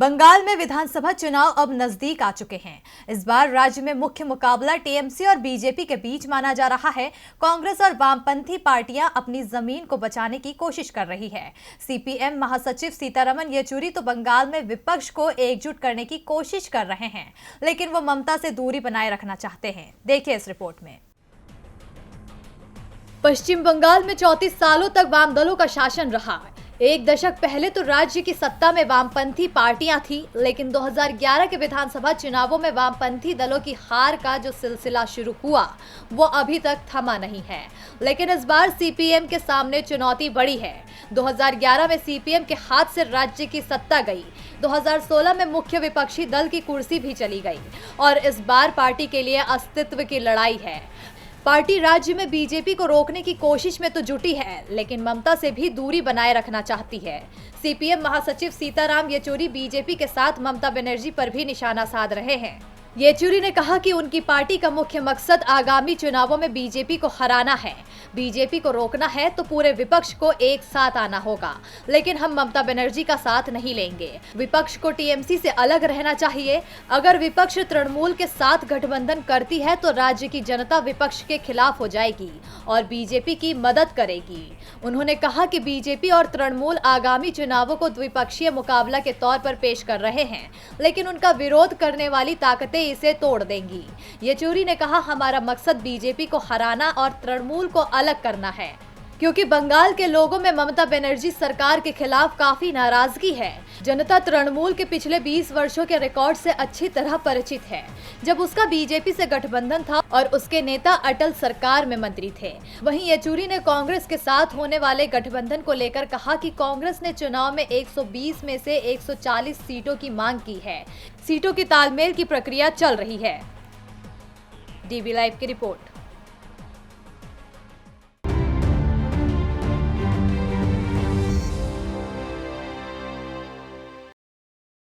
बंगाल में विधानसभा चुनाव अब नजदीक आ चुके हैं। इस बार राज्य में मुख्य मुकाबला टीएमसी और बीजेपी के बीच माना जा रहा है। कांग्रेस और वामपंथी पार्टियां अपनी जमीन को बचाने की कोशिश कर रही है। सीपीएम महासचिव सीतारमन येचुरी तो बंगाल में विपक्ष को एकजुट करने की कोशिश कर रहे हैं, लेकिन वो ममता से दूरी बनाए रखना चाहते हैं। देखिए इस रिपोर्ट में। पश्चिम बंगाल में 34 सालों तक वाम दलों का शासन रहा। एक दशक पहले तो राज्य की सत्ता में वामपंथी पार्टियां थी, लेकिन 2011 के विधानसभा चुनावों में वामपंथी दलों की हार का जो सिलसिला शुरू हुआ वो अभी तक थमा नहीं है। लेकिन इस बार सीपीएम के सामने चुनौती बड़ी है। 2011 में सीपीएम के हाथ से राज्य की सत्ता गई। 2016 में मुख्य विपक्षी दल की कुर्सी भी चली गई और इस बार पार्टी के लिए अस्तित्व की लड़ाई है। पार्टी राज्य में बीजेपी को रोकने की कोशिश में तो जुटी है, लेकिन ममता से भी दूरी बनाए रखना चाहती है। सीपीएम महासचिव सीताराम येचुरी बीजेपी के साथ ममता बनर्जी पर भी निशाना साध रहे हैं। येचुरी ने कहा कि उनकी पार्टी का मुख्य मकसद आगामी चुनावों में बीजेपी को हराना है। बीजेपी को रोकना है तो पूरे विपक्ष को एक साथ आना होगा, लेकिन हम ममता बनर्जी का साथ नहीं लेंगे। विपक्ष को टीएमसी से अलग रहना चाहिए। अगर विपक्ष तृणमूल के साथ गठबंधन करती है तो राज्य की जनता विपक्ष के खिलाफ हो जाएगी और बीजेपी की मदद करेगी। उन्होंने कहा कि बीजेपी और तृणमूल आगामी चुनावों को द्विपक्षीय मुकाबला के तौर पर पेश कर रहे हैं, लेकिन उनका विरोध करने वाली ताकतें इसे तोड़ देंगी। येचुरी ने कहा, हमारा मकसद बीजेपी को हराना और तृणमूल को अलग करना है, क्योंकि बंगाल के लोगों में ममता बनर्जी सरकार के खिलाफ काफी नाराजगी है। जनता तृणमूल के पिछले 20 वर्षों के रिकॉर्ड से अच्छी तरह परिचित है, जब उसका बीजेपी से गठबंधन था और उसके नेता अटल सरकार में मंत्री थे। वहीं येचुरी ने कांग्रेस के साथ होने वाले गठबंधन को लेकर कहा कि कांग्रेस ने चुनाव में 120 में से 140 सीटों की मांग की है। सीटों की तालमेल की प्रक्रिया चल रही है। डीबी लाइव की रिपोर्ट।